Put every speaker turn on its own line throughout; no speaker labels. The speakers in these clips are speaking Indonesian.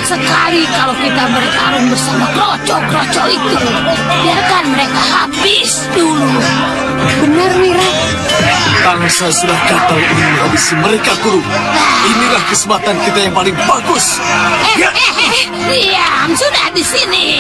Sekali kalau kita bertarung bersama kroco-kroco itu, biarkan mereka habis dulu.
Benar, Wira.
Bangsa sudah gatal ingin menghabisi mereka, Guru. Inilah kesempatan kita yang paling bagus.
Diam, sudah di sini.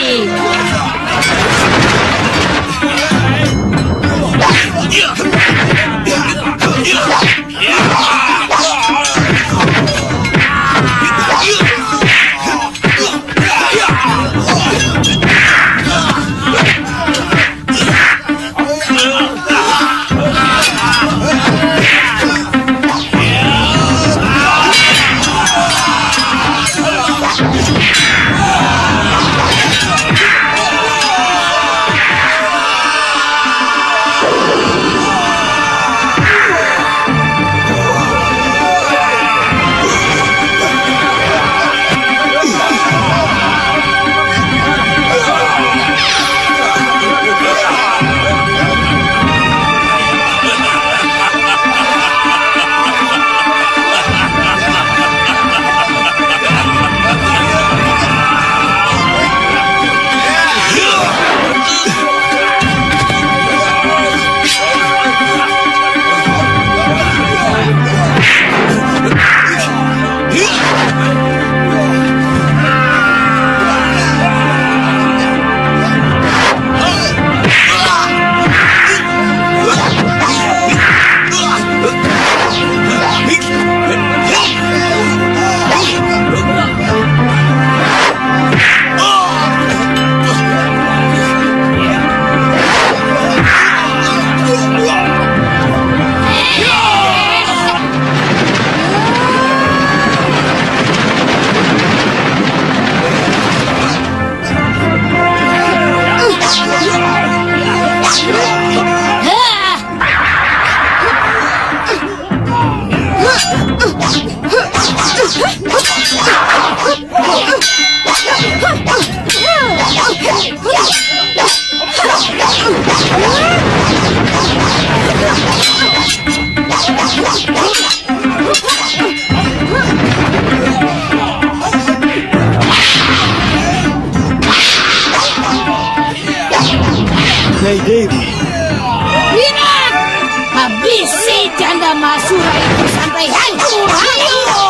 Nyai Dewi.
Wira, Habisi janda Masura itu sampai hancur. Ayo!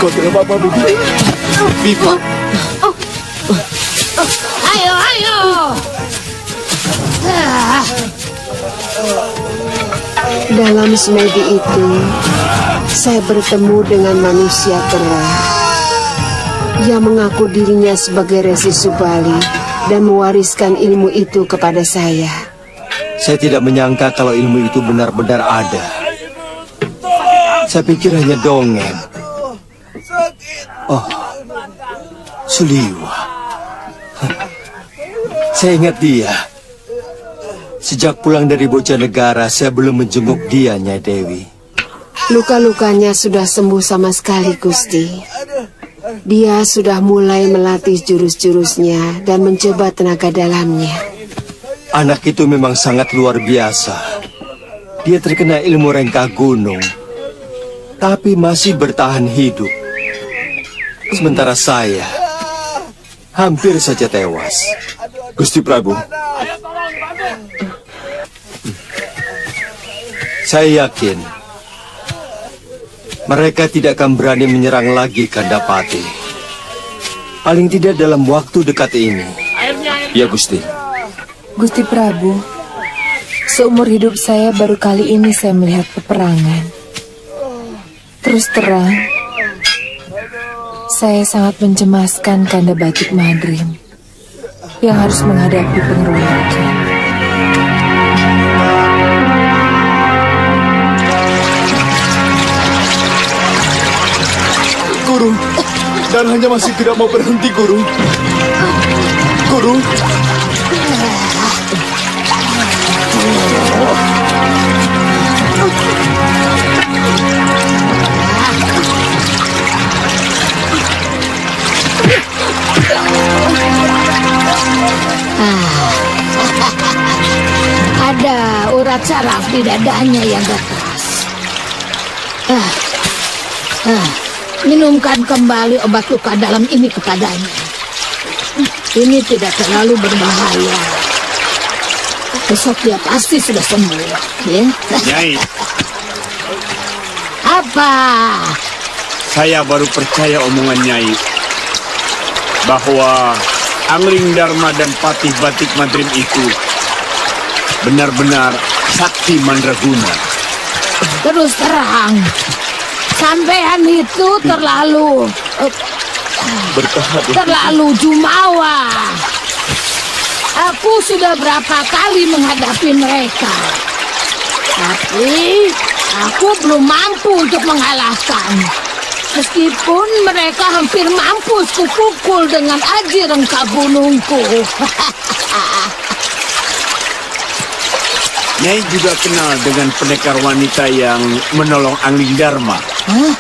Kau tidak apa-apa, Bibi? Bibi.
Ayo, ayo.
Dalam semedi itu, saya bertemu dengan manusia tua yang mengaku dirinya sebagai Resi Subali dan mewariskan ilmu itu kepada saya.
Saya tidak menyangka kalau ilmu itu benar-benar ada. Saya pikir hanya dongeng. Oh, Suliwa. Saya ingat dia. Sejak pulang dari Bojanegara, saya belum menjenguk dia, Nyai Dewi.
Luka-lukanya sudah sembuh sama sekali, Gusti. Dia sudah mulai melatih jurus-jurusnya dan mencoba tenaga dalamnya.
Anak itu memang sangat luar biasa. Dia terkena ilmu rengkah gunung, tapi masih bertahan hidup. Sementara saya hampir saja tewas.
Gusti Prabu,
saya yakin mereka tidak akan berani menyerang lagi Kandapati. Paling tidak dalam waktu dekat ini.
ya Gusti.
Gusti Prabu, seumur hidup saya baru kali ini saya melihat peperangan. Terus terang, saya sangat mencemaskan Kanda Batik Madrim yang harus menghadapi pengeroyokan.
Guru, dan hanya masih tidak mau berhenti, Guru. Guru.
Ada urat saraf di dadanya yang keras. Minumkan kembali obat luka dalam ini kepadanya. Ini tidak terlalu berbahaya. Besok dia pasti sudah sembuh. Ya?
Nyai,
Apa?
saya baru percaya omongan Nyai bahwa Angling Dharma dan Patih Batik Madrim itu benar-benar sakti mandraguna.
Terus terang, sampean itu terlalu jumawa. Aku sudah berapa kali menghadapi mereka, tapi aku belum mampu untuk mengalahkan. Meskipun mereka hampir mampus kupukul dengan aji rengka gunungku.
Nyai juga kenal dengan pendekar wanita yang menolong Angling Dharma.
Hah?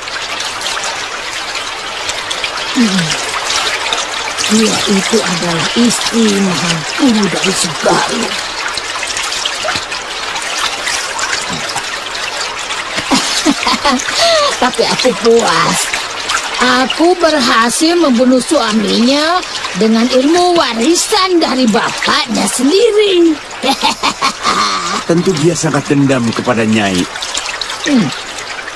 Dia itu adalah istri Mahangkuru dari Segalu. Tapi aku puas. Aku berhasil membunuh suaminya dengan ilmu warisan dari bapaknya sendiri.
Tentu dia sangat dendam kepada Nyai.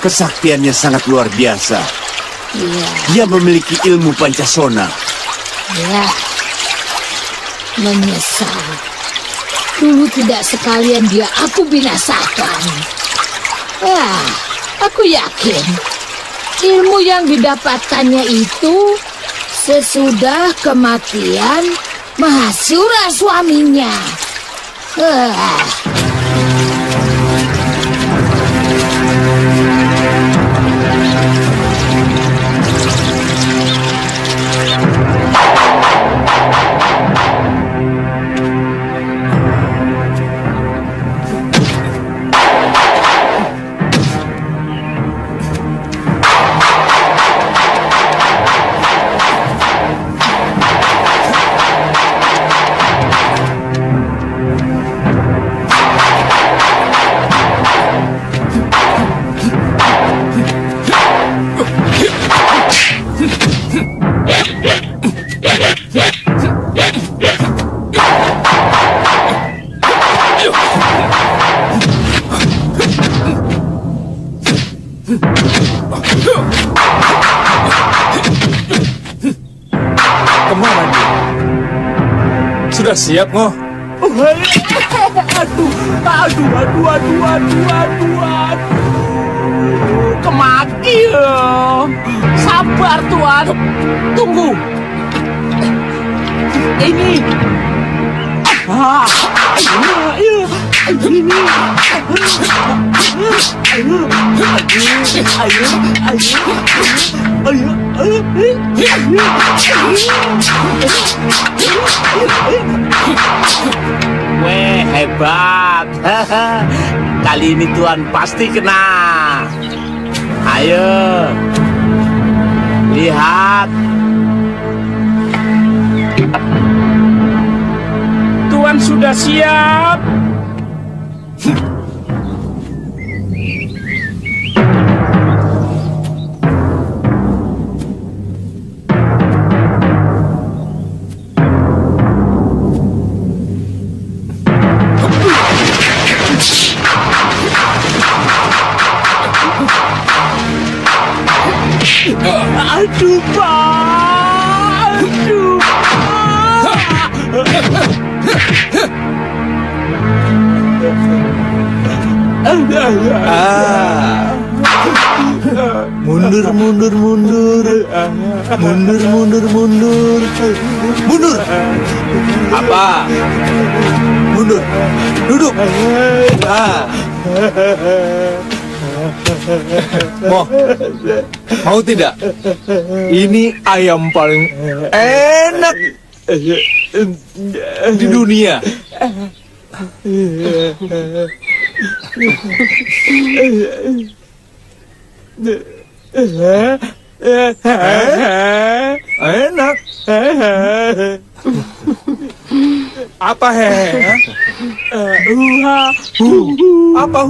Kesaktiannya sangat luar biasa.
Iya,
Dia memiliki ilmu Pancasona.
ya. Menyesal. Dulu tidak sekalian dia aku binasakan. Aku yakin ilmu yang didapatkannya itu sesudah kematian Mahasura suaminya.
Kemana dia? Sudah siap, Ngoh?
Aduh. Kemaki ya. Sabar Tuan. Tunggu. Ini. Ini. Weh, hebat. Kali ini Tuan pasti kena. Ayo. Lihat. Tuan sudah siap. Aduh, Pak. Aduh,
Mundur. Apa? Mundur. Duduk. Mau tidak? Ini ayam paling enak di dunia. Enak. Apa Apa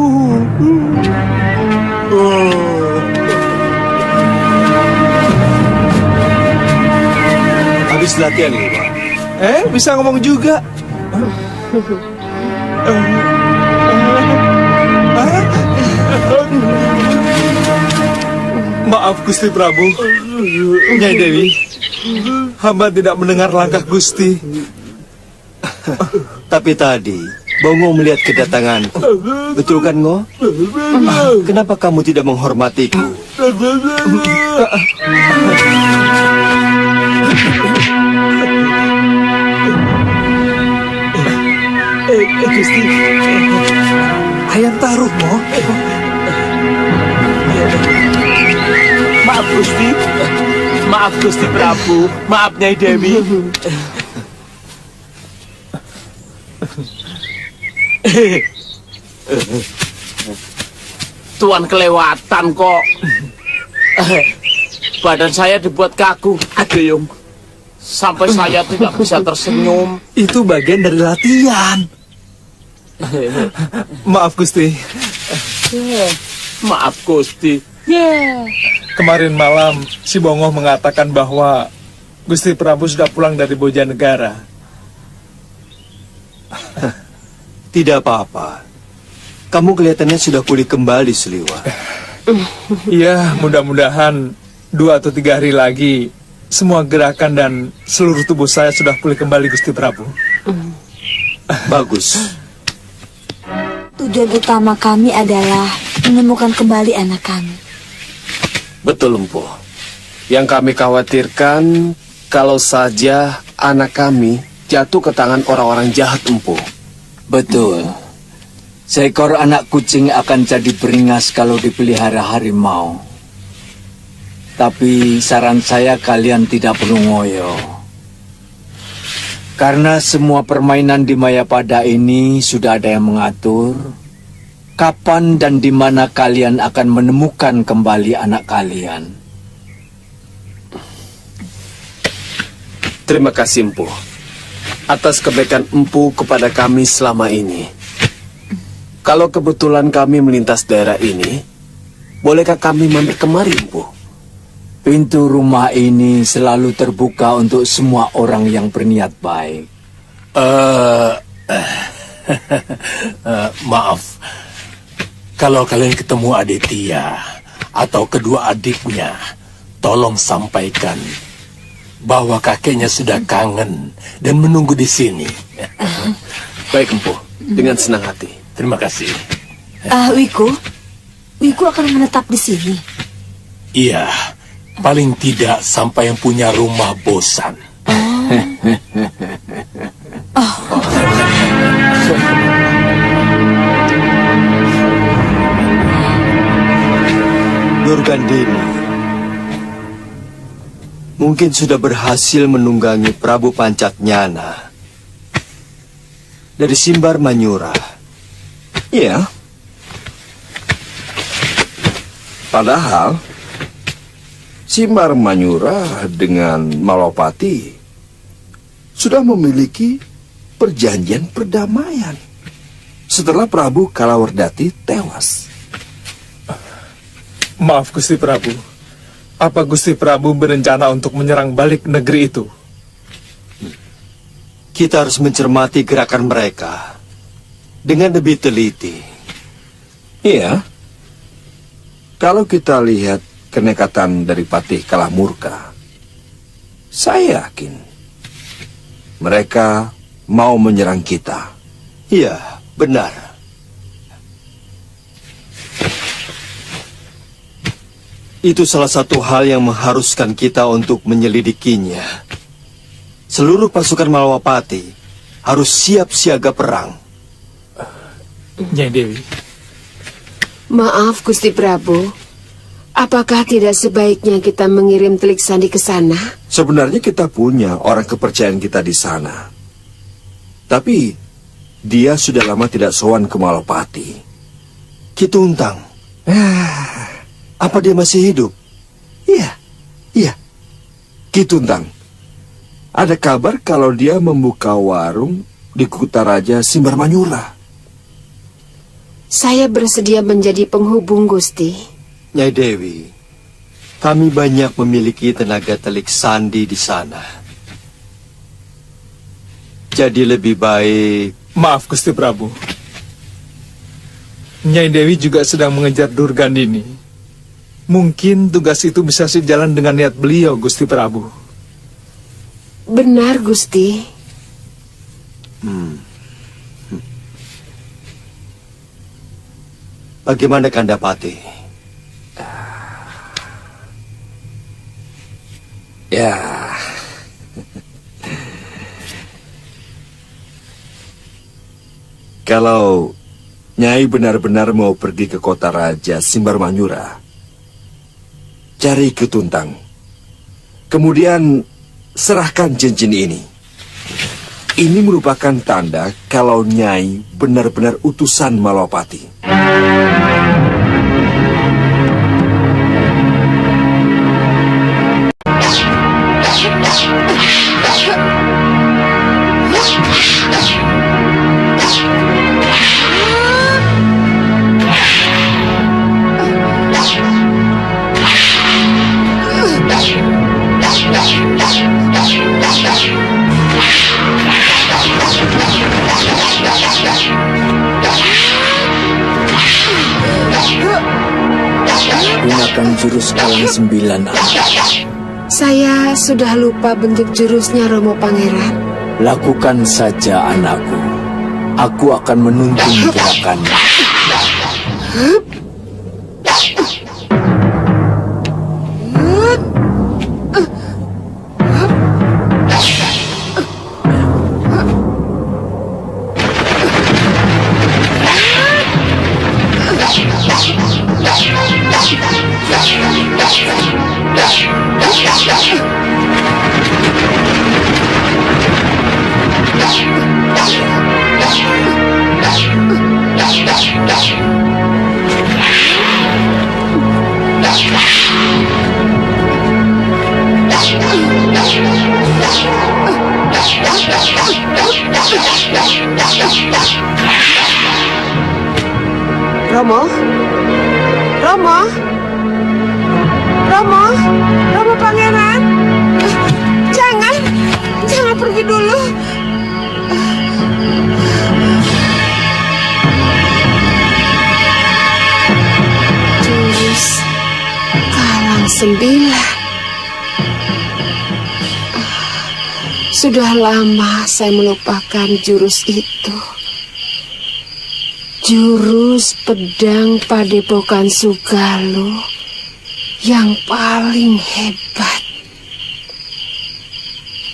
Habis latihan ini, Pak. Bisa ngomong juga. Maaf Gusti Prabu. Nyai Dewi, hamba tidak mendengar langkah Gusti. Tapi tadi Bongo melihat kedatangan. Betul kan, Ngo? Kenapa kamu tidak menghormatiku? Gusti, ayam taruh, Mo.
maaf Gusti. Maaf Gusti Prabu. Maaf Nyai Dewi. Tuan kelewatan kok. Badan saya dibuat kaku, Ageyung. Sampai saya tidak bisa tersenyum.
Itu bagian dari latihan. Maaf Gusti.
Maaf Gusti.
Kemarin malam si Bongo mengatakan bahwa Gusti Prabu sudah pulang dari Bojanegara. Tidak apa-apa. Kamu kelihatannya sudah pulih kembali, Sliwa. Iya, mudah-mudahan 2 atau 3 hari lagi semua gerakan dan seluruh tubuh saya sudah pulih kembali, Gusti Prabu. Bagus.
Tujuan utama kami adalah menemukan kembali anak kami.
Betul, Empu. Yang kami khawatirkan kalau saja anak kami jatuh ke tangan orang-orang jahat, Empu.
Betul. Seekor anak kucing akan jadi beringas kalau dipelihara harimau. Tapi saran saya kalian tidak perlu ngoyo. Karena semua permainan di Mayapada ini sudah ada yang mengatur kapan dan di mana kalian akan menemukan kembali anak kalian.
Terima kasih, Empu, atas kebaikan Empu kepada kami selama ini. Kalau kebetulan kami melintas daerah ini, bolehkah kami mampir kemari, Empu?
Pintu rumah ini selalu terbuka untuk semua orang yang berniat baik.
Maaf, kalau kalian ketemu Aditya atau kedua adiknya, tolong sampaikan bahwa kakeknya sudah kangen dan menunggu di sini.
Baik, Empu. Dengan senang hati.
Terima kasih.
Wiku akan menetap di sini.
Iya, paling tidak sampai yang punya rumah bosan.
Durgandini mungkin sudah berhasil menunggangi Prabu Pancatnyana dari Simbar Manyura.
Iya. Padahal Simbar Manyura dengan Malopati sudah memiliki perjanjian perdamaian setelah Prabu Kalawardhati tewas.
Maaf Gusti Prabu. Apa Gusti Prabu berencana untuk menyerang balik negeri itu?
Kita harus mencermati gerakan mereka dengan lebih teliti.
Iya. Kalau kita lihat kenekatan dari Patih Kalamurka, saya yakin mereka mau menyerang kita.
Iya, benar. Itu salah satu hal yang mengharuskan kita untuk menyelidikinya. Seluruh pasukan Malawapati harus siap siaga perang.
Nyai Dewi.
Maaf, Gusti Prabu. Apakah tidak sebaiknya kita mengirim Telik Sandi ke sana?
Sebenarnya kita punya orang kepercayaan kita di sana. Tapi dia sudah lama tidak sowan ke Malopati.
Kituntang. Apa dia masih hidup?
Iya. Kituntang. Ada kabar kalau dia membuka warung di Kutaraja Simbar Manyura.
Saya bersedia menjadi penghubung, Gusti.
Nyai Dewi, kami banyak memiliki tenaga telik sandi di sana. Jadi lebih baik...
Maaf Gusti Prabu. Nyai Dewi juga sedang mengejar Durgandini. Mungkin tugas itu bisa sejalan dengan niat beliau, Gusti Prabu.
Benar, Gusti.
Bagaimana Kandapati?
Ya. Kalau Nyai benar-benar mau pergi ke kota Raja Simbar Manyura, cari Kituntang. Kemudian serahkan cincin ini. Ini merupakan tanda kalau Nyai benar-benar utusan Malopati.
Gunakan jurus Kalang 9 anak.
Saya sudah lupa bentuk jurusnya, Romo Pangeran.
Lakukan saja anakku. Aku akan menuntun gerakannya.
Romo? Romo? Romo? Romo Pangeran? Jangan pergi dulu. Jurus Kalang 9. Sudah lama saya melupakan jurus itu. Jurus pedang Padepokan Sugaluh yang paling hebat.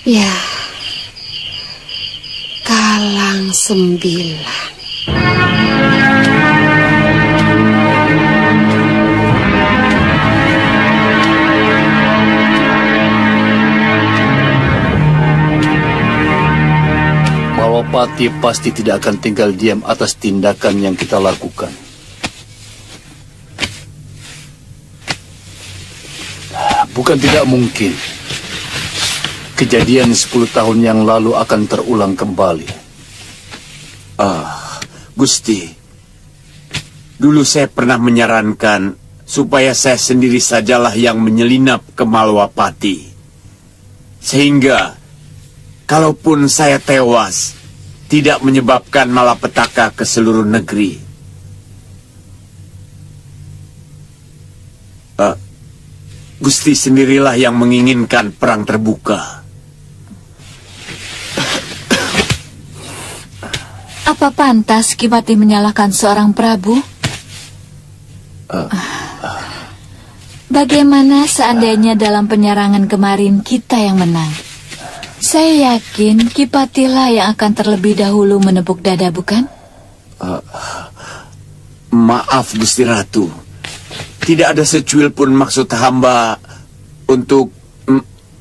Ya, Kalang Sembilan.
Malwapati pasti tidak akan tinggal diam atas tindakan yang kita lakukan. Bukan tidak mungkin kejadian 10 tahun yang lalu akan terulang kembali.
Gusti, dulu saya pernah menyarankan supaya saya sendiri sajalah yang menyelinap ke Malwapati. Sehingga, kalaupun saya tewas, tidak menyebabkan malapetaka ke seluruh negeri. Gusti sendirilah yang menginginkan perang terbuka.
Apa pantas Ki Pati menyalahkan seorang Prabu? Bagaimana seandainya dalam penyerangan kemarin kita yang menang? Saya yakin Ki Patilah yang akan terlebih dahulu menepuk dada, bukan?
Maaf Gusti Ratu, tidak ada secuil pun maksud hamba untuk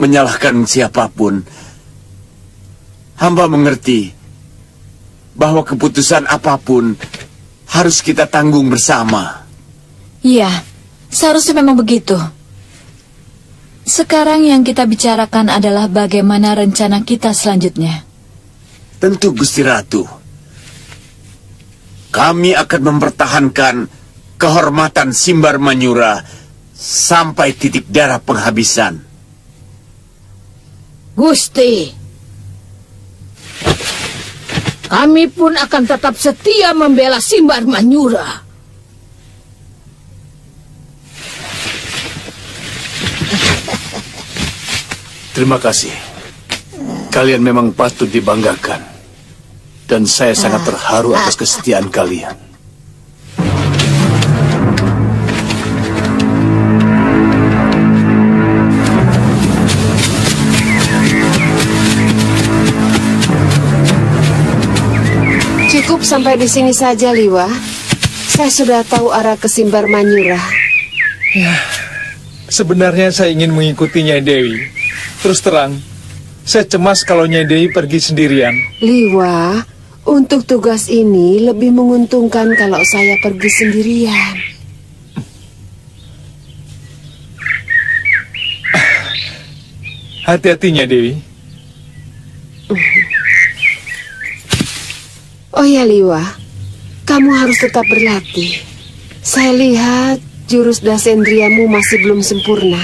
menyalahkan siapapun. Hamba mengerti bahwa keputusan apapun harus kita tanggung bersama.
Iya, seharusnya memang begitu. Sekarang yang kita bicarakan adalah bagaimana rencana kita selanjutnya.
Tentu Gusti Ratu, kami akan mempertahankan kehormatan Simbar Manyura sampai titik darah penghabisan.
Gusti, kami pun akan tetap setia membela Simbar Manyura.
Terima kasih. Kalian memang patut dibanggakan. Dan saya sangat terharu atas kesetiaan kalian.
Cukup sampai di sini saja, Liwa. Saya sudah tahu arah ke Simbar Manyura.
Ya, sebenarnya saya ingin mengikuti Nyai Dewi. Terus terang, saya cemas kalau Nyai Dewi pergi sendirian.
Liwa, untuk tugas ini lebih menguntungkan kalau saya pergi sendirian.
Hati-hati Nyai Dewi.
Oh ya Liwa, kamu harus tetap berlatih. Saya lihat jurus dasendriamu masih belum sempurna.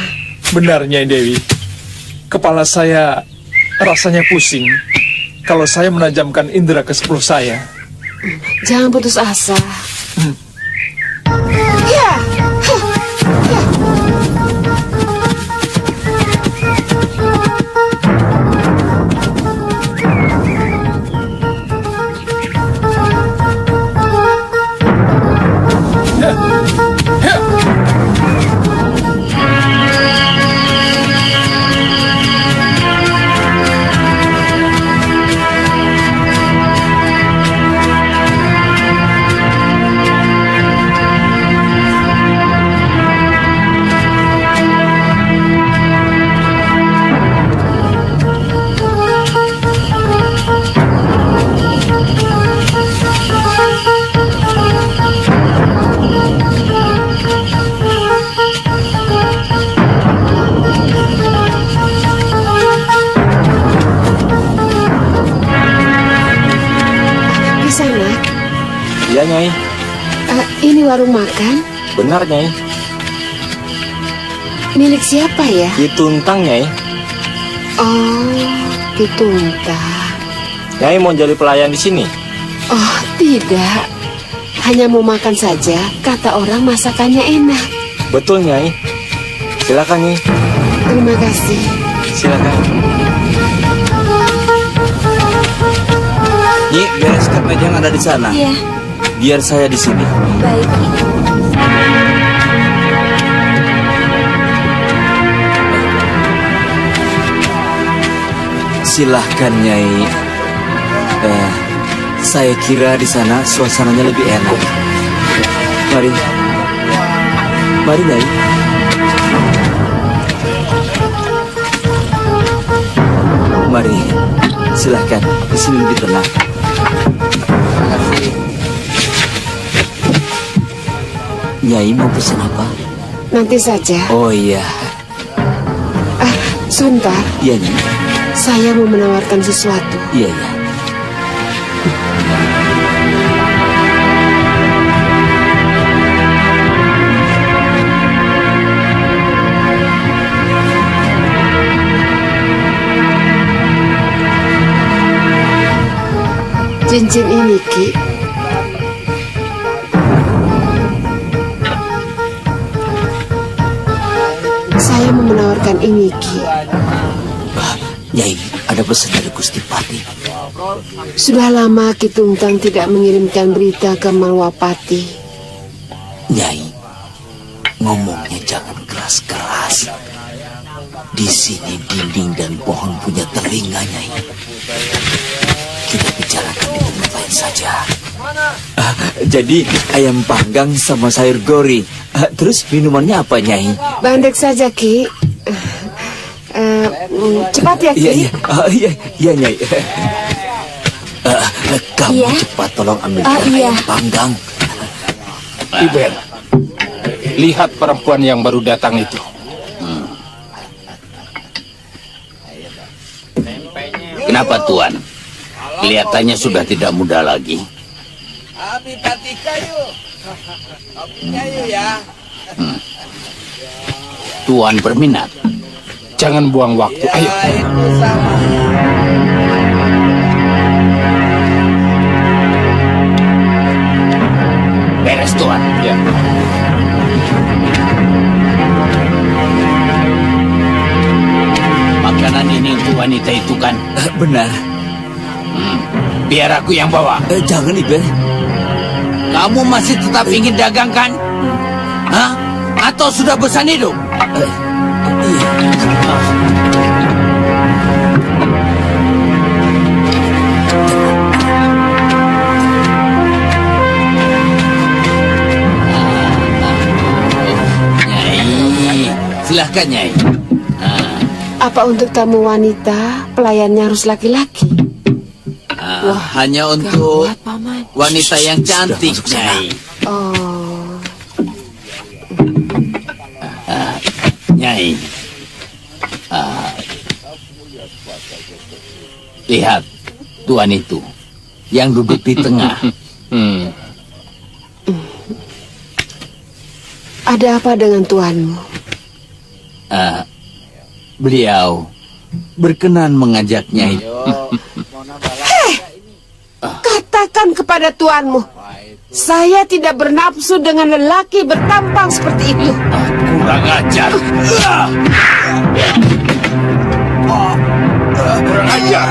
Benar Nyai Dewi. Kepala saya rasanya pusing kalau saya menajamkan indera ke-10 saya.
Jangan putus asa. Ya.
Iya, Nyai.
Ini warung makan?
Benar, Nyai.
Milik siapa ya?
Ki Tuntang, Nyai.
Oh, Ki Tuntang.
Nyai mau jadi pelayan di sini?
Oh, tidak. Hanya mau makan saja, kata orang masakannya enak.
Betul, Nyai. Silakan, Nyai.
Terima kasih.
Silakan.
angkat meja yang ada di sana.
Iya.
Biar saya di sini.
Baik.
Silahkan Nyai. Saya kira di sana suasananya lebih enak. Mari. Mari Nyai. Mari. Silahkan. Di sini lebih tenang. Nyai mau pesan apa?
Nanti saja.
Oh iya.
Sebentar.
Iya Nyai.
Saya mau menawarkan sesuatu.
Iya iya.
Cincin ini, Ki. Saya mau menawarkan ini, Ki.
Nyai, ada pesan dari Gusti Pati.
Sudah lama Ki Tungtang tidak mengirimkan berita ke Malwapati.
Nyai, ngomongnya jangan keras-keras. Di sini dinding dan pohon punya telinga, Nyai. Kita bicarakan di tempat lain saja. Jadi ayam panggang sama sayur gori. Terus minumannya apa, Nyai?
Bandek saja, Ki. Cepat ya, Ki.
Iya, Nyai. Kamu cepat tolong ambilkan ayam panggang.
Iben, lihat perempuan yang baru datang itu.
Kenapa Tuan? Kelihatannya sudah tidak muda lagi. Tuan berminat.
Jangan buang waktu, ayo.
Beres Tuan.
Ya.
Makanan ini untuk wanita itu kan?
Benar.
Biar aku yang bawa.
Jangan, Iben.
Kamu masih tetap ingin dagang kan? Hah? Atau sudah bosan hidup? Nyai, silahkan Nyai.
Apa untuk tamu wanita, pelayannya harus laki-laki?
Hanya untuk wanita yang cantik, Nyai.
Oh.
Nyai. Lihat, Tuan itu yang duduk di tengah.
Ada apa dengan tuanmu?
Beliau berkenan mengajak Nyai.
Katakan kepada tuanmu, saya tidak bernafsu dengan lelaki bertampang seperti itu.
Kurang ajar. Kurang ajar.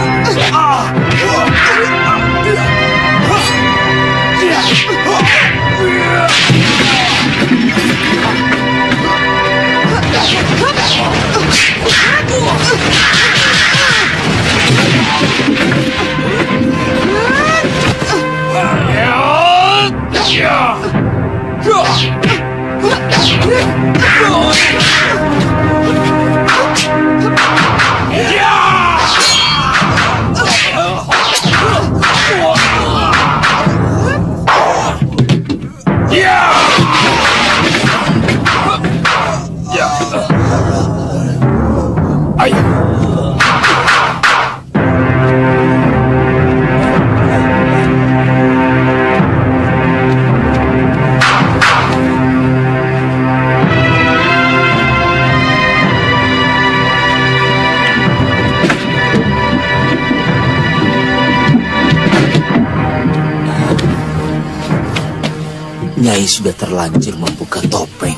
Nyai sudah terlanjur membuka topeng.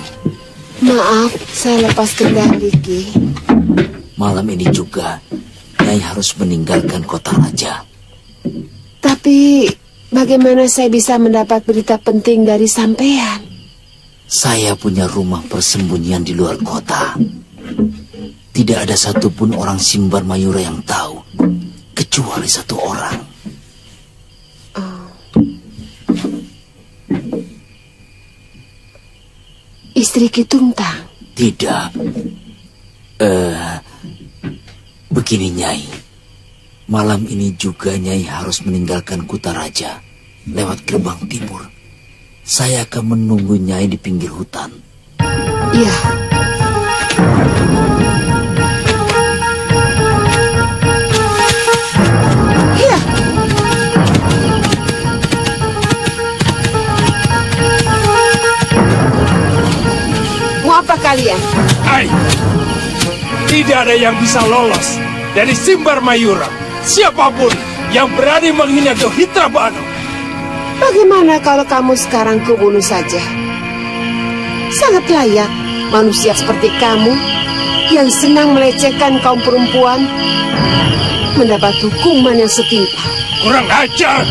Maaf, saya lepas kendali, Ki.
Malam ini juga, Nyai harus meninggalkan kota raja.
Tapi Bagaimana saya bisa mendapat berita penting dari sampean?
Saya punya rumah persembunyian di luar kota. Tidak ada satupun orang Simbar Mayura yang tahu, kecuali satu orang.
Istri Ki Tungtang?
Tidak. Begini Nyai. Malam ini juga Nyai harus meninggalkan Kutaraja lewat gerbang timur. Saya akan menunggu Nyai di pinggir hutan.
Iya. Iya. Mau apa kalian?
Hai, tidak ada yang bisa lolos dari Simbar Mayura. Siapapun yang berani menghina Dohitra Banu.
Bagaimana kalau kamu sekarang kubunuh saja? Sangat layak manusia seperti kamu yang senang melecehkan kaum perempuan mendapat hukuman yang setimpal.
Kurang ajar.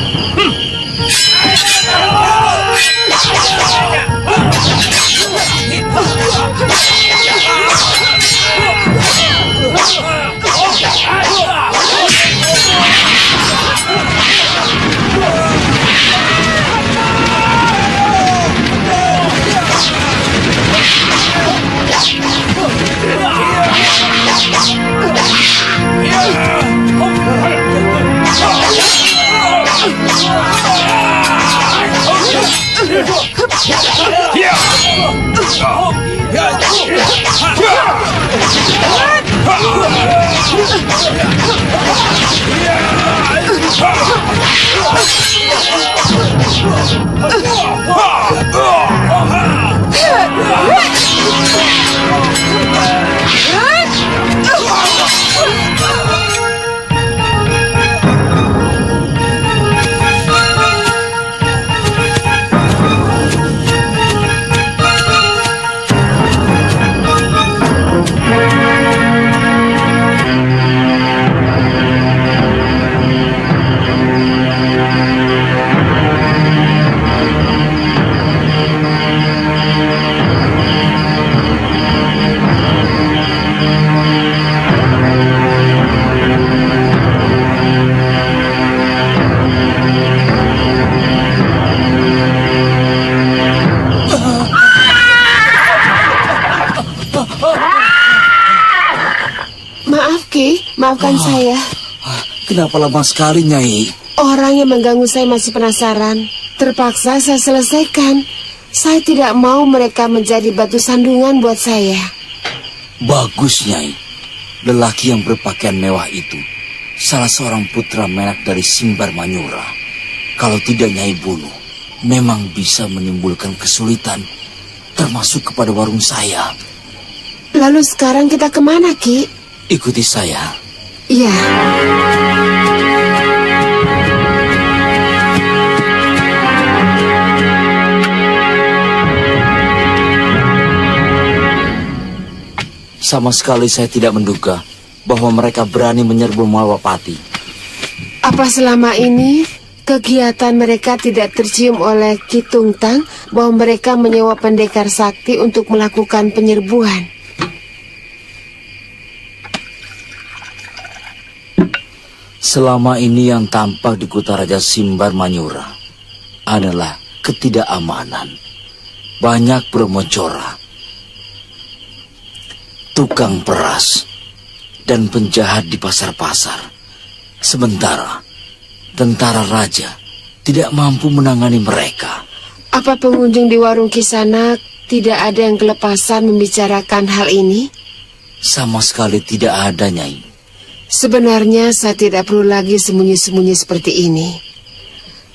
Maafkan saya.
Kenapa lama sekali, Nyai?
Orang yang mengganggu saya masih penasaran. Terpaksa saya selesaikan. Saya tidak mau mereka menjadi batu sandungan buat saya.
Bagus, Nyai. Lelaki yang berpakaian mewah itu salah seorang putra menak dari Simbar Mayura. Kalau tidak Nyai bunuh, memang bisa menimbulkan kesulitan, termasuk kepada warung saya.
Lalu sekarang kita kemana, Ki?
Ikuti saya.
Iya.
Sama sekali saya tidak menduga bahwa mereka berani menyerbu Malwapati.
Apa selama ini kegiatan mereka tidak tercium oleh Ki Tungtang bahwa mereka menyewa pendekar sakti untuk melakukan penyerbuan?
Selama ini yang tampak di Kutaraja Simbar Mayura adalah ketidakamanan. Banyak bermocora, tukang peras, dan penjahat di pasar-pasar. Sementara tentara raja tidak mampu menangani mereka.
Apa pengunjung di warung Kisanak tidak ada yang kelepasan membicarakan hal ini?
Sama sekali tidak ada, Nyai.
Sebenarnya saya tidak perlu lagi sembunyi-sembunyi seperti ini.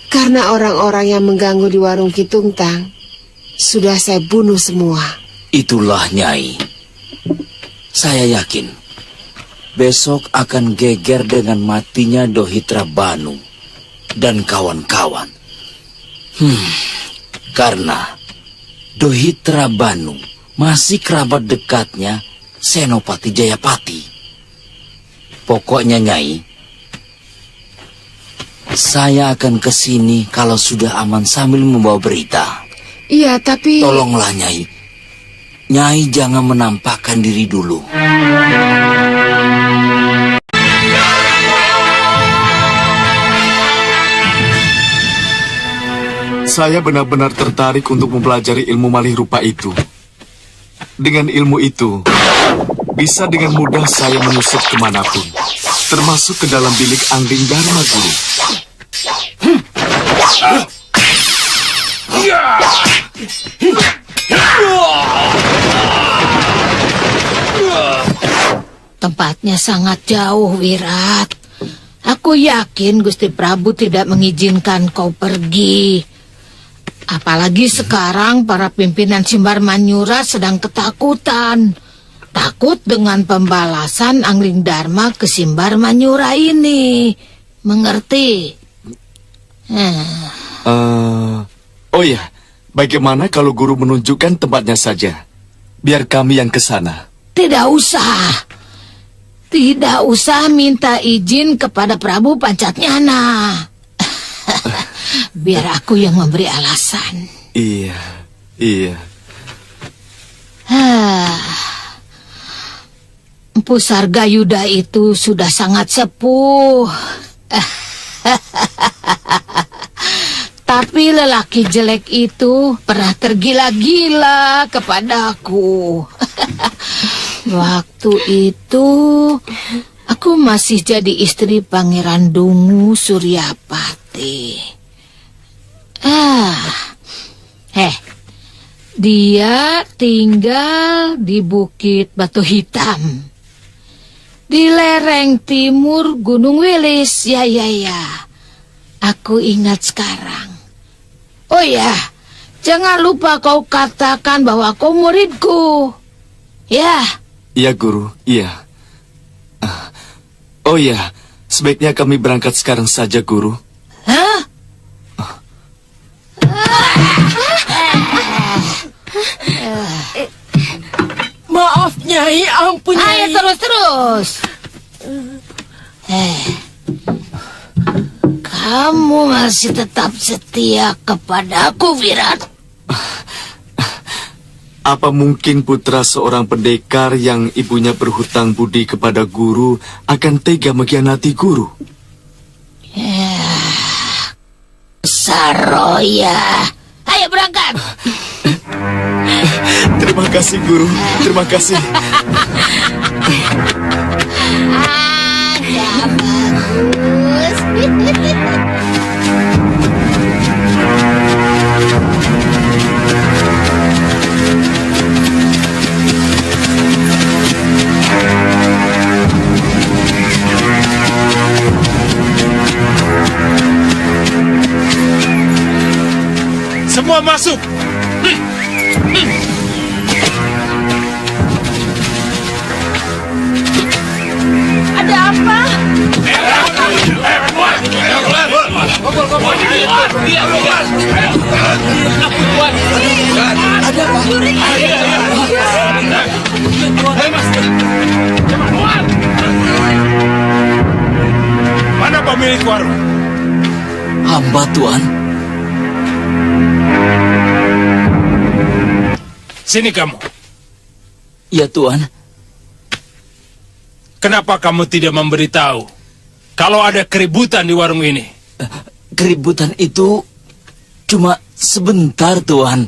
Karena orang-orang yang mengganggu di warung Ki Tungtang sudah saya bunuh semua.
Itulah, Nyai. Saya yakin besok akan geger dengan matinya Dohitra Banu dan kawan-kawan. Karena Dohitra Banu masih kerabat dekatnya Senopati Jayapati. Pokoknya, Nyai, Saya akan ke sini kalau sudah aman sambil membawa berita.
Iya, tapi...
Tolonglah, Nyai. Nyai jangan menampakkan diri dulu.
Saya benar-benar tertarik untuk mempelajari ilmu malih rupa itu. Dengan ilmu itu, bisa dengan mudah saya menyusup kemanapun, termasuk ke dalam bilik Angling Dharma Guru.
Tempatnya sangat jauh, Wirat. Aku yakin Gusti Prabu tidak mengizinkan kau pergi. Apalagi sekarang para pimpinan Simbar Manyura sedang ketakutan. Takut dengan pembalasan Angling Dharma ke Simbar Manyura ini. Mengerti?
Oh ya, bagaimana kalau guru menunjukkan tempatnya saja? Biar kami yang ke sana.
Tidak usah. Tidak usah minta izin kepada Prabu Pancatnyana. Biar aku yang memberi alasan.
Iya.
Empu Sargayuda itu sudah sangat sepuh. Tapi lelaki jelek itu pernah tergila-gila kepadaku. Waktu itu aku masih jadi istri Pangeran Dungu Suryapati. Dia tinggal di Bukit Batu Hitam, di lereng timur Gunung Wilis. Ya. Aku ingat sekarang. Oh ya, jangan lupa kau katakan bahwa kau muridku. Ya.
Iya, Guru. Iya. Oh ya, sebaiknya kami berangkat sekarang saja, Guru.
Hah?
Maaf, Nyai. Ampun, Nyai.
Ayo terus. Kamu masih tetap setia kepadaku, Wirat?
Apa mungkin putra seorang pendekar yang ibunya berhutang budi kepada guru akan tega mengkhianati guru?
Saroya. Ayo berangkat.
Terima kasih, Guru. Terima kasih.
Bagus.
Semua masuk.
Ada apa?
Ada
Mana pemilik warung?
hamba, Tuan.
Sini kamu.
Ya, Tuan.
Kenapa kamu tidak memberitahu kalau ada keributan di warung ini?
Keributan itu cuma sebentar, Tuan.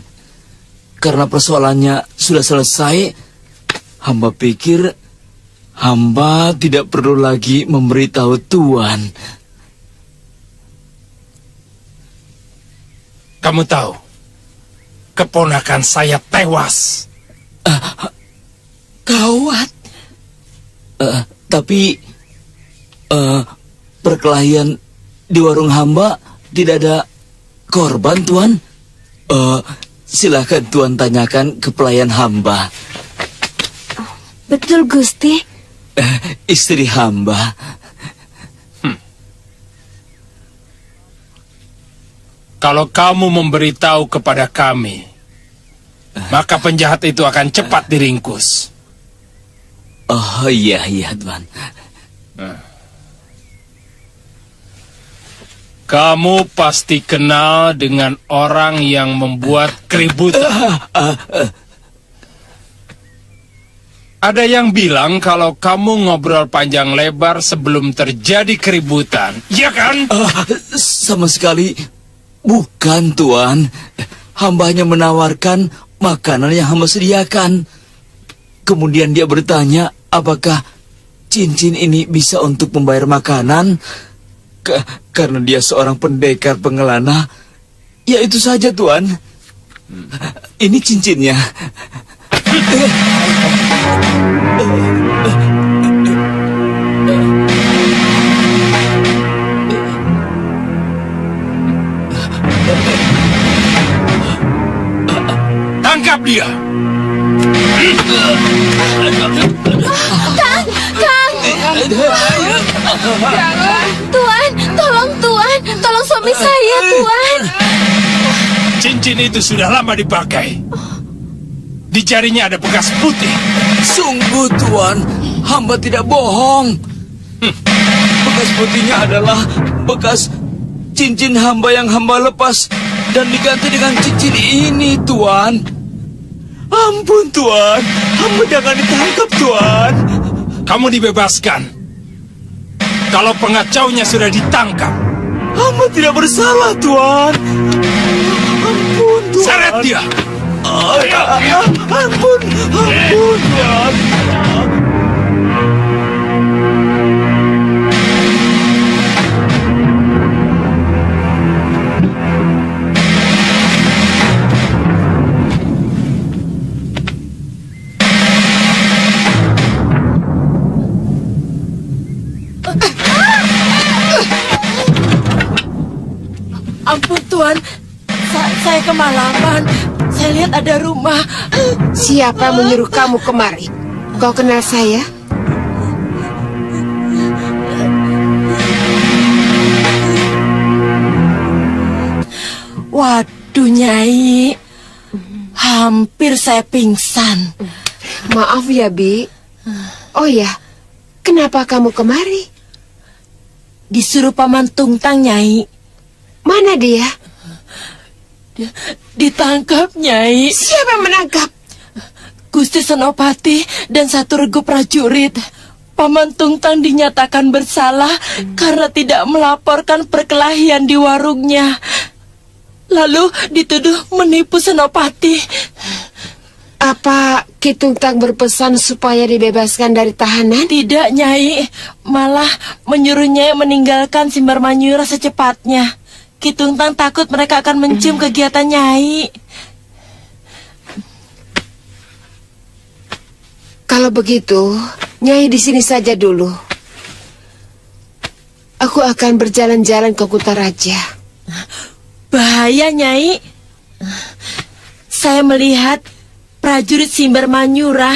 Karena persoalannya sudah selesai, hamba pikir hamba tidak perlu lagi memberitahu Tuan.
Kamu tahu, keponakan saya tewas.
Gawat. Tapi perkelahian di warung hamba tidak ada korban, Tuan. Silakan Tuan tanyakan ke pelayan hamba.
Betul, Gusti.
Istri hamba.
Kalau kamu memberitahu kepada kami, maka penjahat itu akan cepat diringkus.
Oh iya, Tuan.
Kamu pasti kenal dengan orang yang membuat keributan. Ada yang bilang kalau kamu ngobrol panjang lebar sebelum terjadi keributan, ya kan?
Sama sekali bukan, Tuan. Hamba hanya menawarkan makanan yang hamba sediakan. Kemudian dia bertanya apakah cincin ini bisa untuk membayar makanan. Karena dia seorang pendekar pengelana. Ya itu saja, Tuan. Ini cincinnya.
Tangkap dia.
Kang! Tuan, tolong suami saya, Tuan.
Cincin itu sudah lama dipakai. Di jarinya ada bekas putih.
Sungguh, Tuan, hamba tidak bohong. Bekas putihnya adalah bekas cincin hamba yang hamba lepas dan diganti dengan cincin ini, Tuan. Ampun, Tuan. Hamba jangan ditangkap, Tuan.
Kamu dibebaskan. Kalau pengacaunya sudah ditangkap.
Hamba tidak bersalah, Tuan. Ampun, Tuan.
Seret dia.
Ampun, Tuan.
Ampun, Tuan. Saya kemalaman. Saya lihat ada rumah.
Siapa menyuruh kamu kemari? Kau kenal saya?
Waduh, Nyai. Hampir saya pingsan.
Maaf ya, Bi. Oh ya, kenapa kamu kemari?
Disuruh Paman Tungtang, Nyai.
Mana dia?
Ditangkap, Nyai.
Siapa yang menangkap?
Gusti Senopati dan satu regu prajurit. Paman Tungtang dinyatakan bersalah karena tidak melaporkan perkelahian di warungnya. Lalu dituduh menipu Senopati.
Apa Ki Tungtang berpesan supaya dibebaskan dari tahanan?
Tidak, Nyai. Malah menyuruh Nyai meninggalkan Simbar Manyura secepatnya. Ki Tungtang takut mereka akan mencium kegiatan Nyai.
Kalau begitu, Nyai di sini saja dulu. Aku akan berjalan-jalan ke Kutaraja.
Bahaya, Nyai. Saya melihat prajurit Simbar Manyura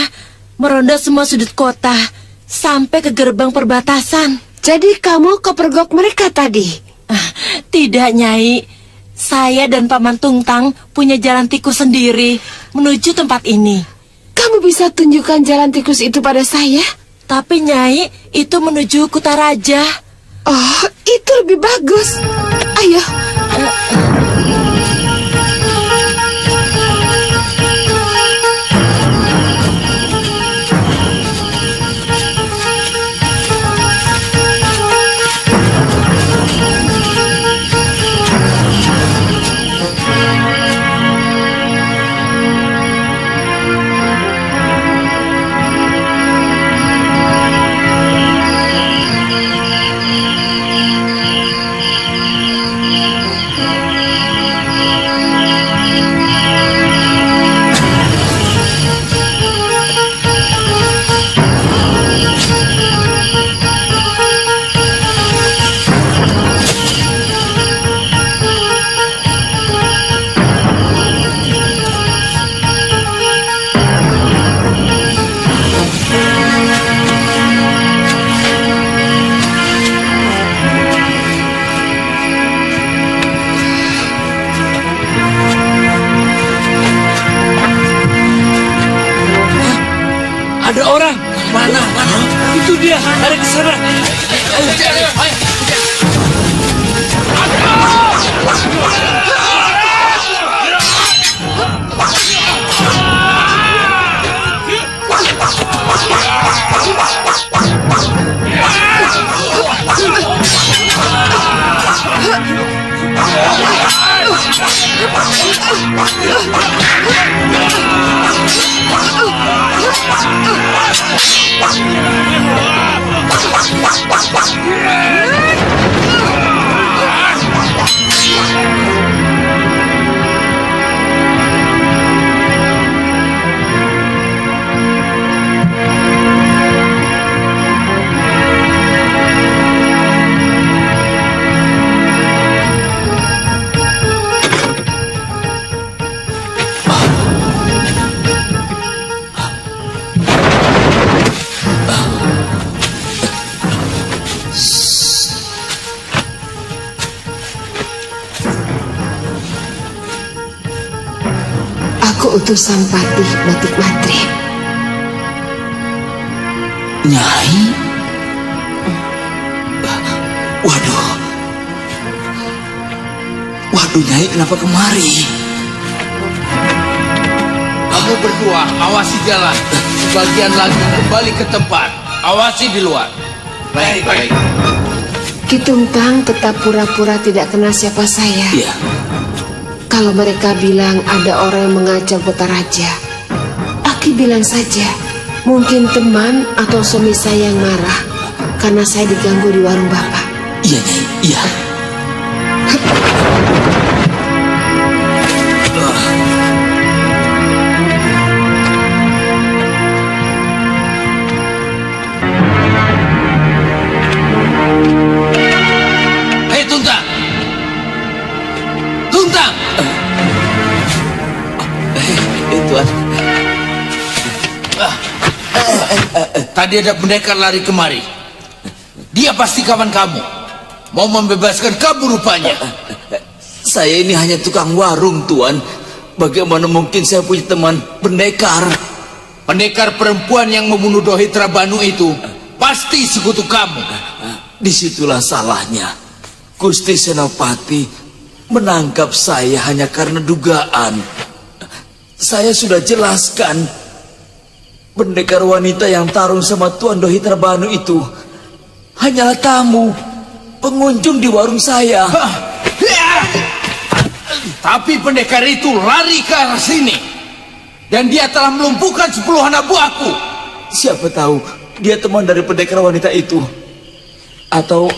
meronda semua sudut kota sampai ke gerbang perbatasan.
Jadi kamu kepergok mereka tadi?
Tidak, Nyai. Saya dan Paman Tungtang punya jalan tikus sendiri menuju tempat ini.
Kamu bisa tunjukkan jalan tikus itu pada saya?
Tapi, Nyai, itu menuju Kutaraja.
Oh, itu lebih bagus. Ayo.
Ada orang. Mana? Itu dia. Ada di sana.
Aku utusan Patih Batik Mantri.
Nyai? Waduh. Waduh, Nyai kenapa kemari?
Kamu berdua awasi jalan. Sebagian lagi kembali ke tempat. Awasi di luar. Baik.
Ki Tungtang tetap pura-pura tidak kenal siapa saya.
Iya.
Kalau mereka bilang ada orang yang mengajak Potaraja, Aki bilang saja, mungkin teman atau suami saya yang marah karena saya diganggu di warung Bapak.
Iya, Nyai, iya.
Hei Tuntang! Tuntang!
Tuan.
Tadi ada pendekar lari kemari. Dia pasti kawan kamu. Mau membebaskan kamu rupanya.
Saya ini hanya tukang warung, Tuan. Bagaimana mungkin saya punya teman pendekar?
Pendekar perempuan yang membunuh Dohitra Banu itu pasti sekutu kamu.
Disitulah salahnya. Gusti Senopati menangkap saya hanya karena dugaan. Saya sudah jelaskan, pendekar wanita yang tarung sama Tuan Dohitra Banu itu hanyalah tamu, pengunjung di warung saya.
Tapi pendekar itu lari ke arah sini. Dan dia telah melumpuhkan 10 anak buahku.
Siapa tahu dia teman dari pendekar wanita itu. Atau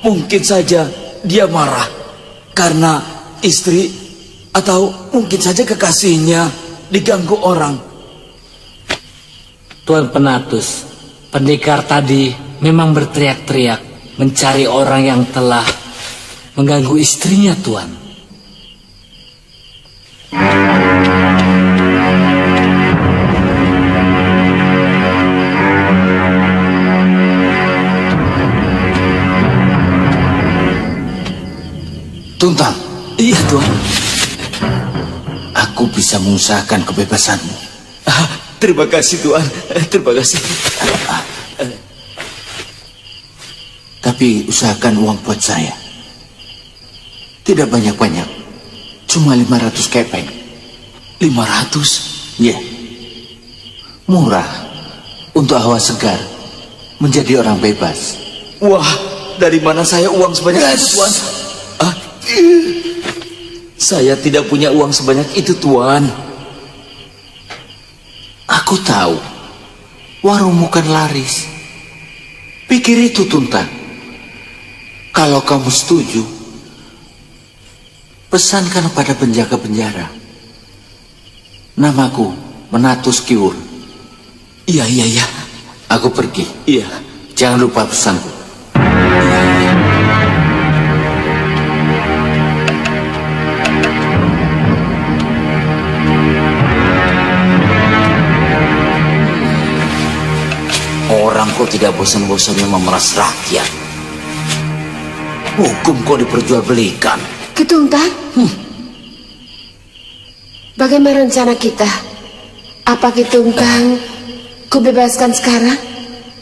mungkin saja dia marah karena istri atau mungkin saja kekasihnya diganggu orang.
Tuan Penatus, pendekar tadi memang berteriak-teriak mencari orang yang telah mengganggu istrinya, Tuan.
Tuntang.
Iya, Tuan.
Aku bisa mengusahakan kebebasanmu.
Terima kasih, Tuan. Terima kasih.
Tapi usahakan uang buat saya. Tidak banyak-banyak. Cuma 500 kepeng.
500?
Ya. Murah. Untuk hawa segar. Menjadi orang bebas.
Wah, dari mana saya uang sebanyak itu, Tuan? Saya tidak punya uang sebanyak itu, Tuan.
Aku tahu. Warungmu kan laris. Pikir itu, Tuntang. Kalau kamu setuju, pesankan pada penjaga penjara. Namaku Menatus Kiwur.
Iya.
Aku pergi.
Iya.
Jangan lupa pesanku.
Orang kok tidak bosan-bosannya memeras rakyat. Hukum kok diperjualbelikan.
Ki Tungtang? Bagaimana rencana kita? Apa Ki Tungtang kubebaskan sekarang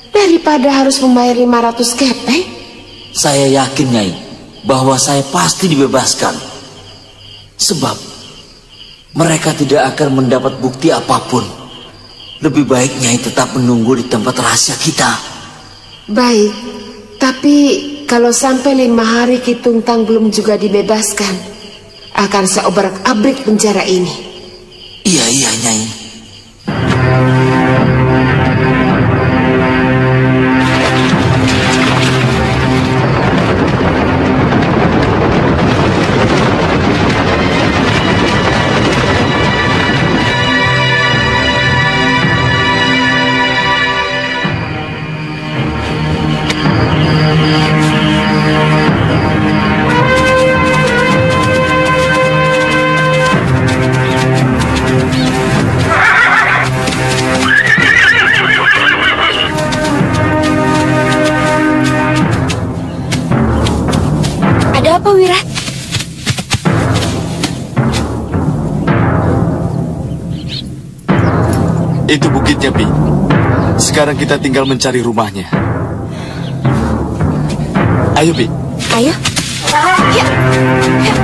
daripada harus membayar 500 kepeng?
Saya yakin, Nyai, bahwa saya pasti dibebaskan. Sebab mereka tidak akan mendapat bukti apapun. Lebih baik Nyai tetap menunggu di tempat rahasia kita.
Baik, tapi kalau sampai 5 hari Ki Tungtang belum juga dibebaskan, akan seobrak-abrik penjara ini.
Iya, Nyai.
Ada apa, Wira?
Itu bukitnya, Pi. Sekarang kita tinggal mencari rumahnya. Ayo, Pi.
Ayo. Ya. Ya.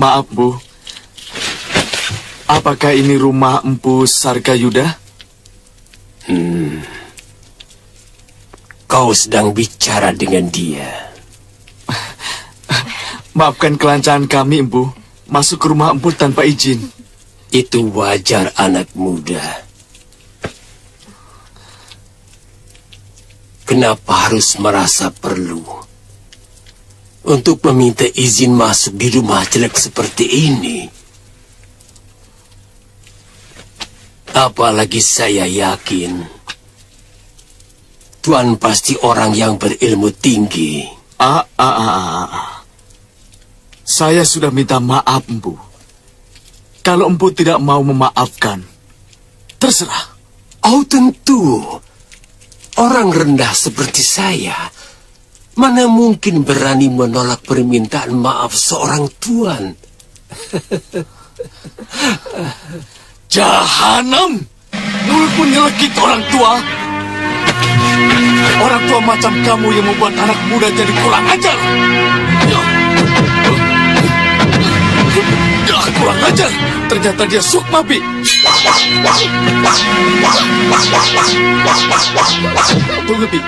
Maaf, Bu. Apakah ini rumah Empu Sargayuda?
Kau sedang bicara dengan dia.
Maafkan kelancaran kami, Empu. Masuk ke rumah Empu tanpa izin.
Itu wajar, anak muda. Kenapa harus merasa perlu untuk meminta izin masuk di rumah jelek seperti ini? Apalagi saya yakin Tuan pasti orang yang berilmu tinggi.
Saya sudah minta maaf, Empu. Kalau Empu tidak mau memaafkan, terserah.
Oh, tentu. Orang rendah seperti saya mana mungkin berani menolak permintaan maaf seorang tuan?
Jahanam! Mulutmu nyelekit orang tua. Orang tua macam kamu yang membuat anak muda jadi kurang ajar. Kurang ajar. Ternyata dia sukma, Pi. Tunggu, Pi.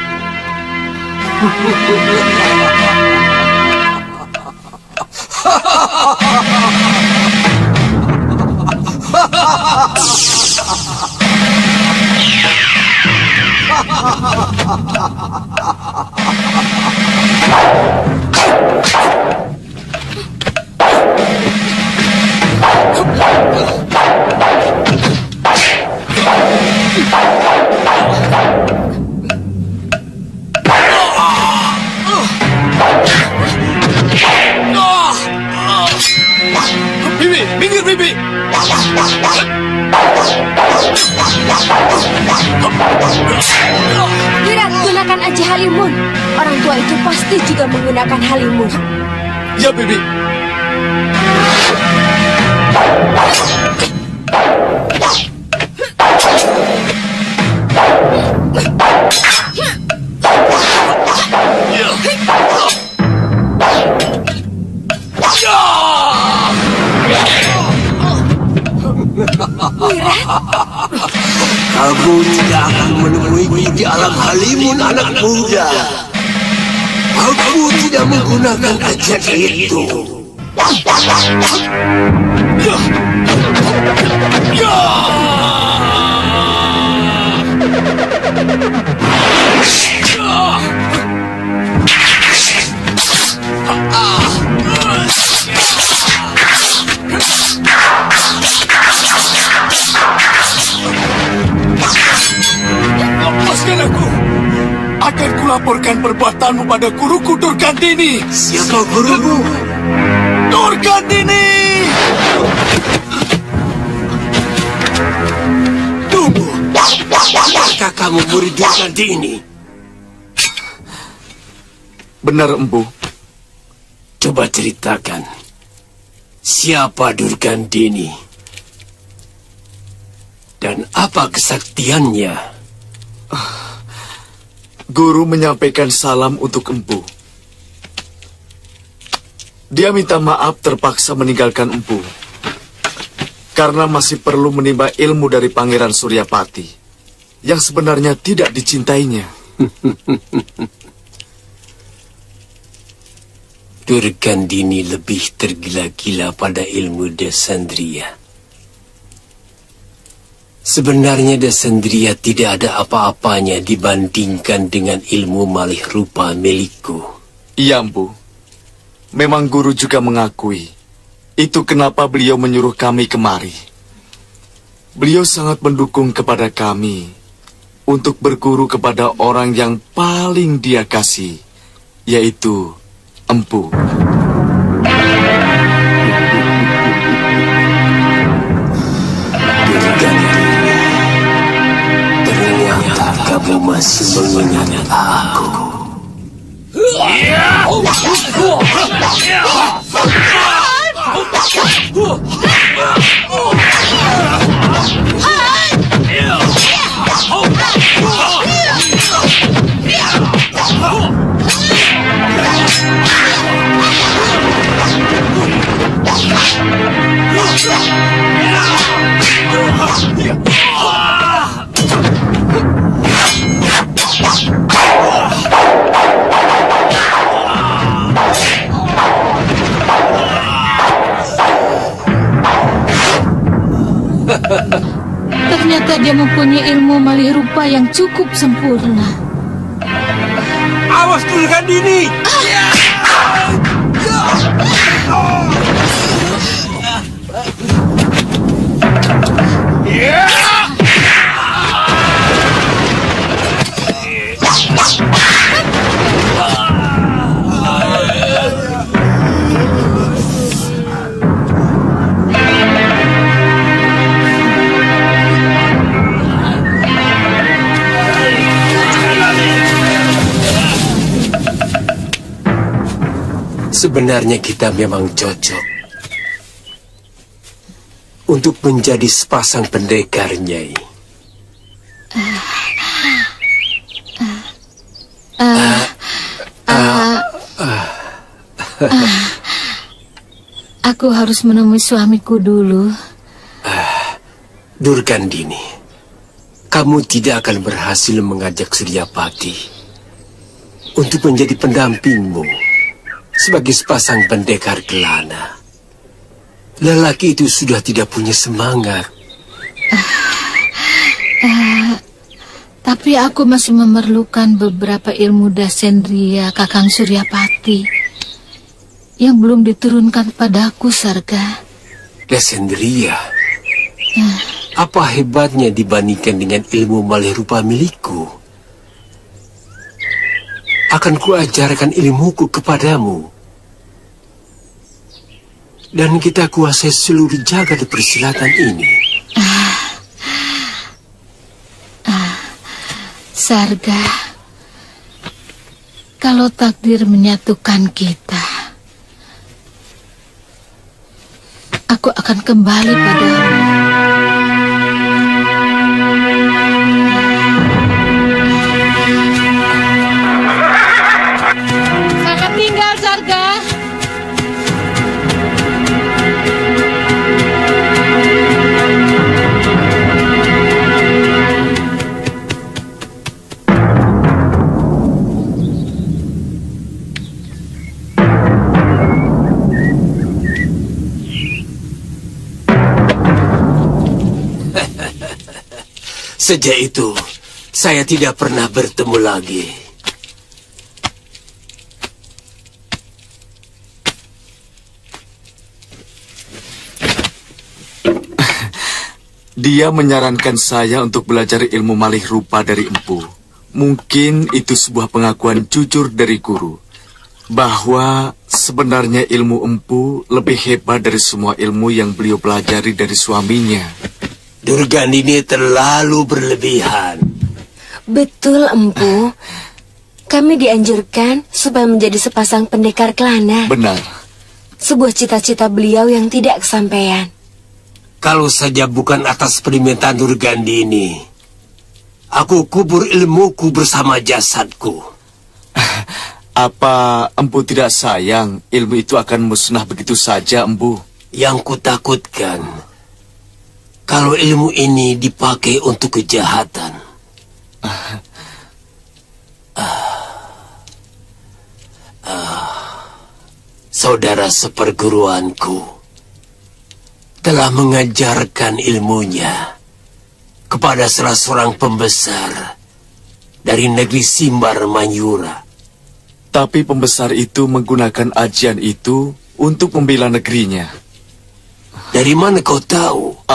Bibi, minggir, Bibi.
Wira, gunakan aja Halimun. Orang tua itu pasti juga menggunakan Halimun.
Ya, Bibi.
di alam Halimun anak muda. Aku tidak menggunakan ajian itu.
Lepaskan aku. Akan kulaporkan perbuatanmu pada guruku Durgandini.
Siapa gurumu?
Durgandini!
Tunggu. Apakah kamu murid Durgandini?
Benar, Empu.
Coba ceritakan. Siapa Durgandini? Dan apa kesaktiannya?
Guru menyampaikan salam untuk Empu. Dia minta maaf terpaksa meninggalkan Empu karena masih perlu menimba ilmu dari Pangeran Suryapati yang sebenarnya tidak dicintainya.
Durgandini lebih tergila-gila pada ilmu Desandria. Sebenarnya Desandria tidak ada apa-apanya dibandingkan dengan ilmu malih rupa milikku.
Iya, Empu. Memang guru juga mengakui. Itu kenapa beliau menyuruh kami kemari. Beliau sangat mendukung kepada kami untuk berguru kepada orang yang paling dia kasih, yaitu Empu.
Ternyata kamu masih mengingat aku.
Ternyata dia mempunyai ilmu malih rupa yang cukup sempurna.
Awas Durgandini!
Sebenarnya kita memang cocok untuk menjadi sepasang pendekar, Nyai.
Aku harus menemui suamiku dulu.
Durgandini, kamu tidak akan berhasil mengajak Suryapati untuk menjadi pendampingmu sebagai sepasang pendekar kelana. Lelaki itu sudah tidak punya semangat.
Tapi aku masih memerlukan beberapa ilmu Desandria Kakang Suryapati yang belum diturunkan padaku, Sarga.
Desandria? Apa hebatnya dibandingkan dengan ilmu malih rupa milikku? Akan kuajarkan ilmuku kepadamu. Dan kita kuasai seluruh jagat persilatan ini.
Sarga, kalau takdir menyatukan kita, aku akan kembali padamu. Selamat tinggal, Sarga.
Sejak itu, saya tidak pernah bertemu lagi.
Dia menyarankan saya untuk belajar ilmu malih rupa dari Empu. Mungkin itu sebuah pengakuan jujur dari guru, bahwa sebenarnya ilmu Empu lebih hebat dari semua ilmu yang beliau pelajari dari suaminya.
Durgandini terlalu berlebihan.
Betul, Empu. Kami dianjurkan supaya menjadi sepasang pendekar kelana.
Benar.
Sebuah cita-cita beliau yang tidak kesampaian.
Kalau saja bukan atas permintaan Durgandini, aku kubur ilmuku bersama jasadku.
Apa Empu tidak sayang ilmu itu akan musnah begitu saja, Empu?
Yang kutakutkan, kalau ilmu ini dipakai untuk kejahatan. Saudara seperguruanku telah mengajarkan ilmunya kepada salah seorang pembesar dari negeri Simbar Manyura.
Tapi pembesar itu menggunakan ajian itu untuk membela negerinya.
Dari mana kau tahu?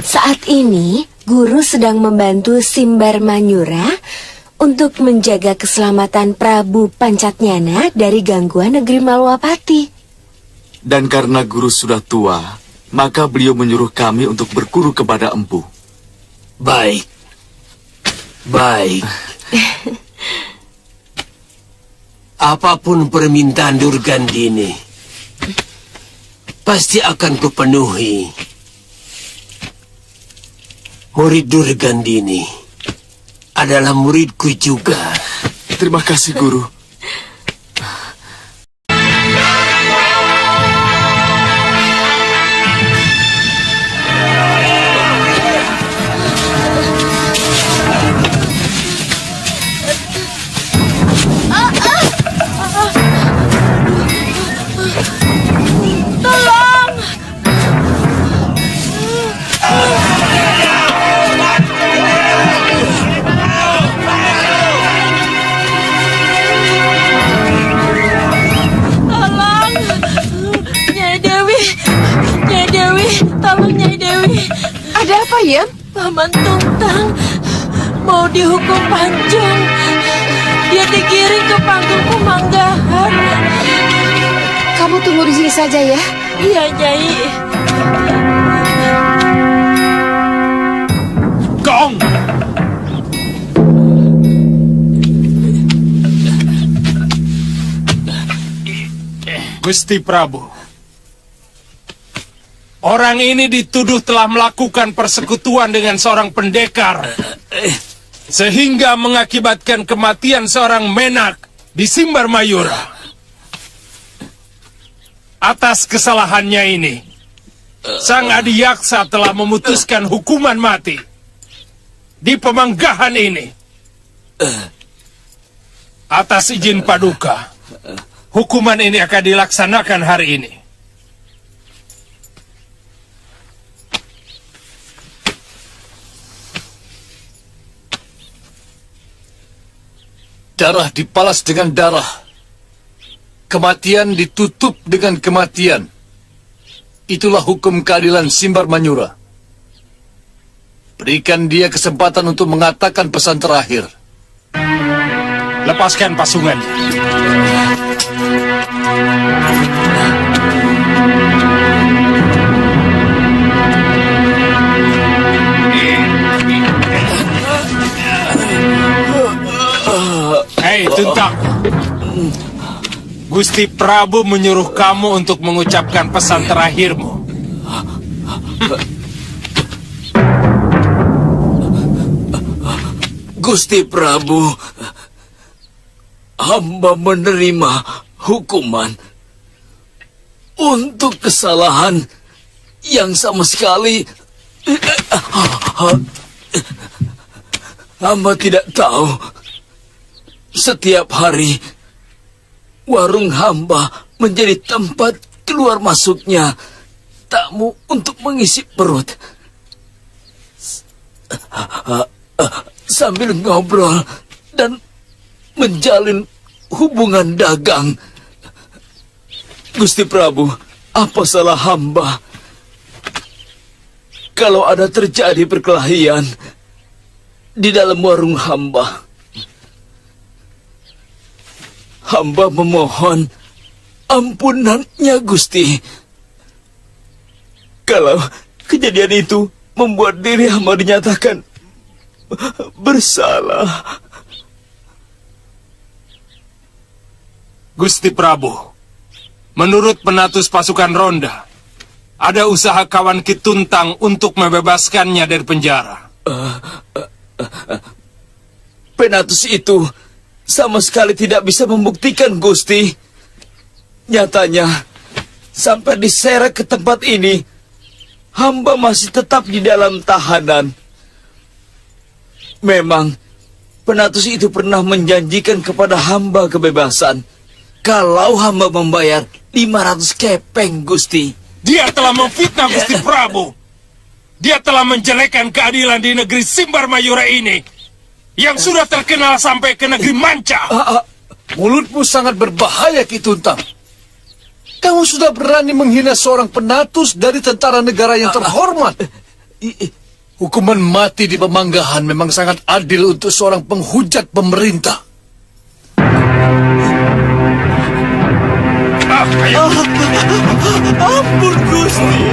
Saat ini, guru sedang membantu Simbar Manyura untuk menjaga keselamatan Prabu Pancatnyana dari gangguan negeri Malwapati.
Dan karena guru sudah tua, maka beliau menyuruh kami untuk berguru kepada Empu.
Baik. Apapun permintaan Durgandini, pasti akan kupenuhi. Murid Durgandini adalah muridku juga.
Terima kasih, Guru.
Ada apa, Yem? Paman Tungtang mau dihukum pancung. Dia digiring ke panggung Pemanggahan.
Kamu tunggu di sini saja ya.
Iya, Nyai.
Gong! Gusti Prabu, orang ini dituduh telah melakukan persekutuan dengan seorang pendekar, sehingga mengakibatkan kematian seorang menak di Simbar Mayura. Atas kesalahannya ini, Sang Adiyaksa telah memutuskan hukuman mati di Pemanggahan ini. Atas izin Paduka, hukuman ini akan dilaksanakan hari ini.
Darah dibalas dengan darah. Kematian ditutup dengan kematian. Itulah hukum keadilan Simbar Manyura. Berikan dia kesempatan untuk mengatakan pesan terakhir.
Lepaskan pasungannya. Hei, Tuntang. Gusti Prabu menyuruh kamu untuk mengucapkan pesan terakhirmu.
Gusti Prabu, hamba menerima hukuman untuk kesalahan yang sama sekali hamba tidak tahu. Setiap hari warung hamba menjadi tempat keluar masuknya tamu untuk mengisi perut. sambil ngobrol dan menjalin hubungan dagang. Gusti Prabu, apa salah hamba kalau ada terjadi perkelahian di dalam warung hamba? Hamba memohon ampunannya, Gusti. Kalau kejadian itu membuat diri hamba dinyatakan bersalah.
Gusti Prabu, menurut penatus pasukan ronda, ada usaha kawan Ki Tuntang untuk membebaskannya dari penjara.
Penatus itu sama sekali tidak bisa membuktikan, Gusti. Nyatanya, sampai diseret ke tempat ini, hamba masih tetap di dalam tahanan. Memang, penatus itu pernah menjanjikan kepada hamba kebebasan kalau hamba membayar 500 kepeng, Gusti.
Dia telah memfitnah Gusti Prabu. Dia telah menjelekkan keadilan di negeri Simbar Mayura ini, yang sudah terkenal sampai ke negeri manca.
Mulutmu sangat berbahaya, Ki Tuntang. Kamu sudah berani menghina seorang penatus dari tentara negara yang terhormat. Hukuman mati di Pemanggahan memang sangat adil untuk seorang penghujat pemerintah.
Ampun, Gusti.